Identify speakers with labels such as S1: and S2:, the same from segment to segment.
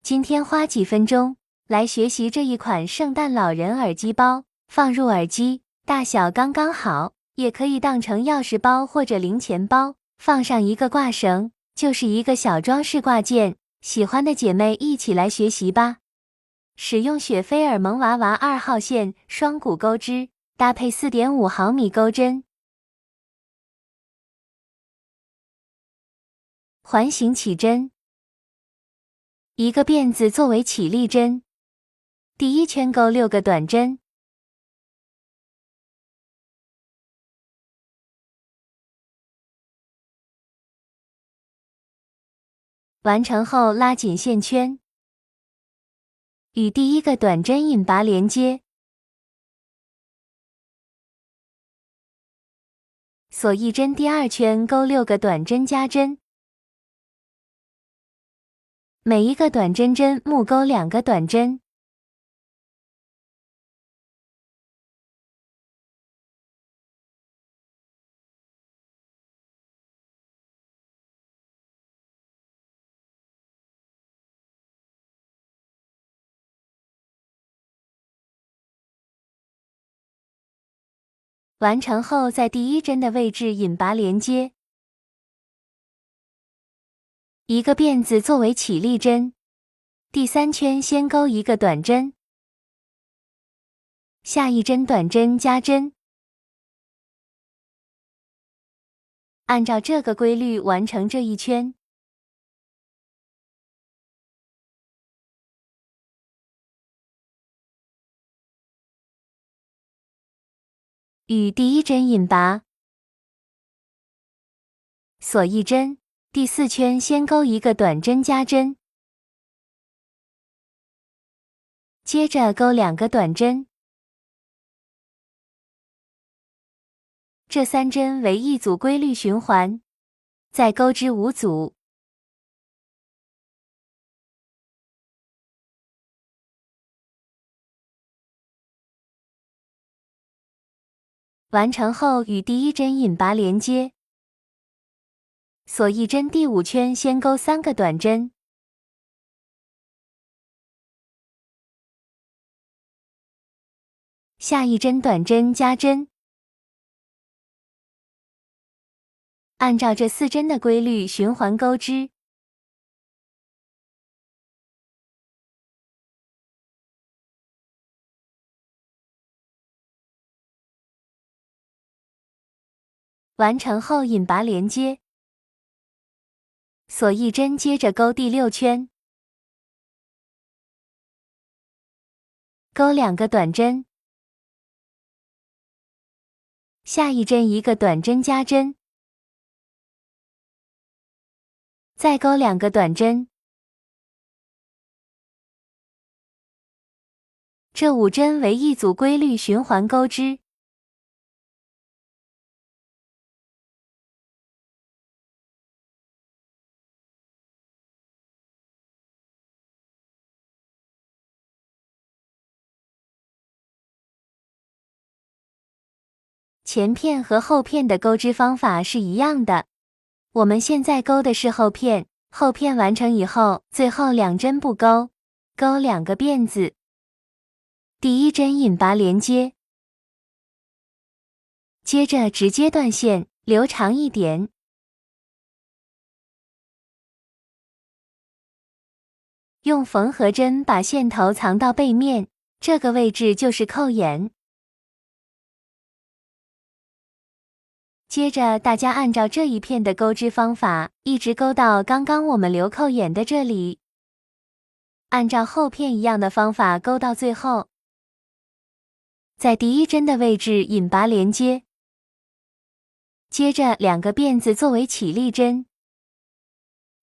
S1: 今天花几分钟来学习这一款圣诞老人耳机包，放入耳机，大小刚刚好，也可以当成钥匙包或者零钱包，放上一个挂绳，就是一个小装饰挂件。喜欢的姐妹一起来学习吧。使用雪菲尔萌娃娃2号线双股钩织，搭配 4.5 毫米钩针，环形起针，一个辫子作为起立针，第一圈钩6个短针，完成后拉紧线圈，与第一个短针引拔连接，锁一针，第二圈钩6个短针加针，每一个短针针木钩2个短针，完成后在第一针的位置引拔连接，一个辫子作为起立针，第3圈先钩一个短针，下一针短针加针，按照这个规律完成这一圈。与第一针引拔，锁一针，第4圈先钩一个短针加针，接着钩2个短针，这3针为一组规律循环，再钩织5组。完成后与第一针引拔连接，锁一针，第5圈先钩3个短针，下一针短针加针，按照这4针的规律循环钩织。完成后引拔连接，锁一针，接着钩第6圈，钩2个短针，下一针一个短针加针，再钩2个短针，这5针为一组规律循环钩织。前片和后片的钩织方法是一样的，我们现在钩的是后片，后片完成以后，最后2针不钩，钩2个辫子，第一针引拔连接，接着直接断线，留长一点，用缝合针把线头藏到背面，这个位置就是扣眼。接着大家按照这一片的钩织方法，一直钩到刚刚我们留扣眼的这里，按照后片一样的方法钩到最后，在第一针的位置引拔连接，接着2个辫子作为起立针，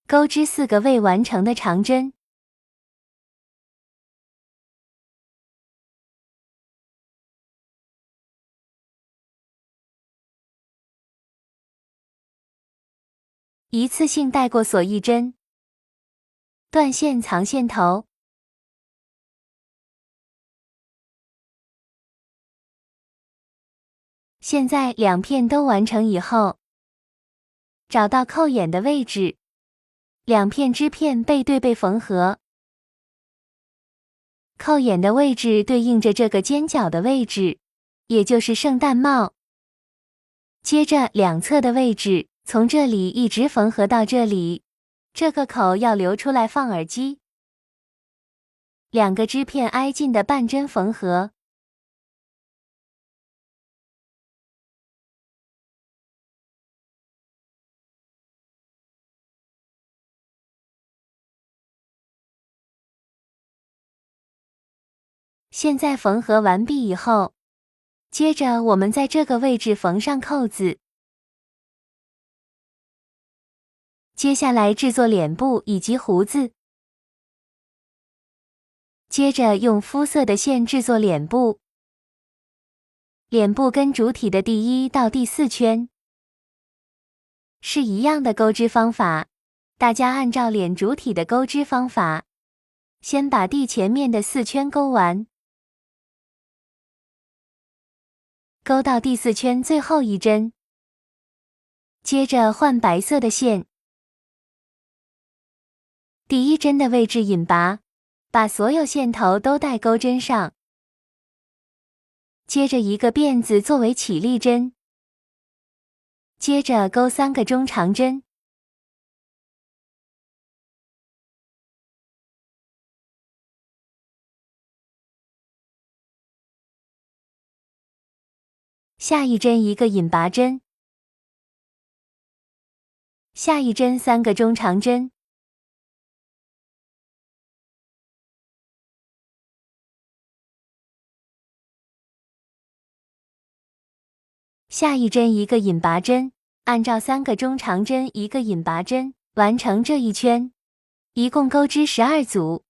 S1: 钩织4个未完成的长针，一次性带过锁一针，断线藏线头，现在2片都完成以后，找到扣眼的位置，2片织片背对背缝合，扣眼的位置对应着这个尖角的位置，也就是圣诞帽。接着两侧的位置，从这里一直缝合到这里，这个口要留出来放耳机。两个织片挨近的半针缝合。现在缝合完毕以后，接着我们在这个位置缝上扣子。接下来制作脸部以及胡子。接着用肤色的线制作脸部。脸部跟主体的第1到第4圈是一样的钩织方法，大家按照脸主体的钩织方法，先把第前面的4圈钩完。钩到第4圈最后一针，接着换白色的线，第1针的位置引拔，把所有线头都带钩针上，接着一个辫子作为起立针，接着钩3个中长针，下一针一个引拔针，下一针3个中长针，下一针一个引拔针，按照3个中长针一个引拔针，完成这一圈，一共钩织12组。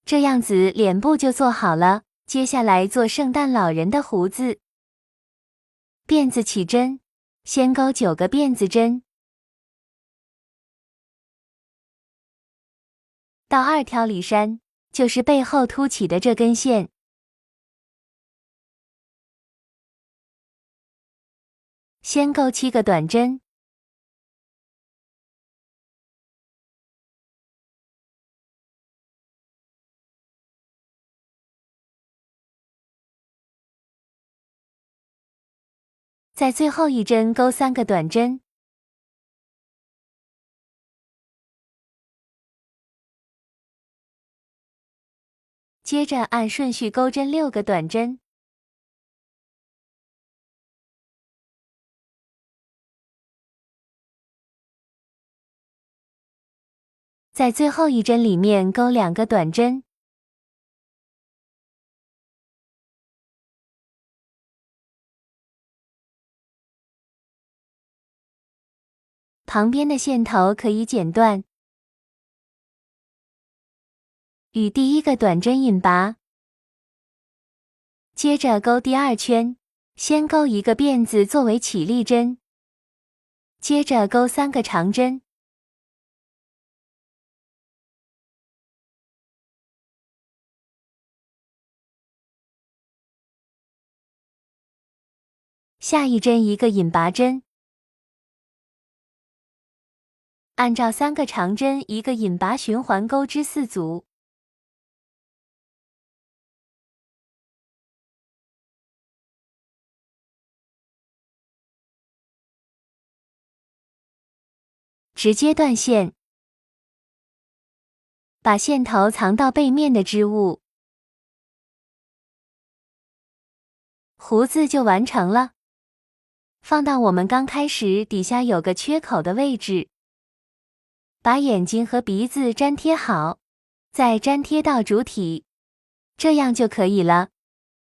S1: 这样子脸部就做好了，接下来做圣诞老人的胡子。辫子起针，先钩9个辫子针，到2条里山，就是背后凸起的这根线。先钩7个短针，在最后一针钩3个短针，接着按顺序钩针6个短针，在最后一针里面钩2个短针，旁边的线头可以剪断，与第1个短针引拔，接着钩第2圈，先钩一个辫子作为起立针，接着钩3个长针，下一针一个引拔针，按照3个长针一个引拔循环钩织4组。直接断线，把线头藏到背面的织物，胡子就完成了。放到我们刚开始底下有个缺口的位置，把眼睛和鼻子粘贴好，再粘贴到主体，这样就可以了。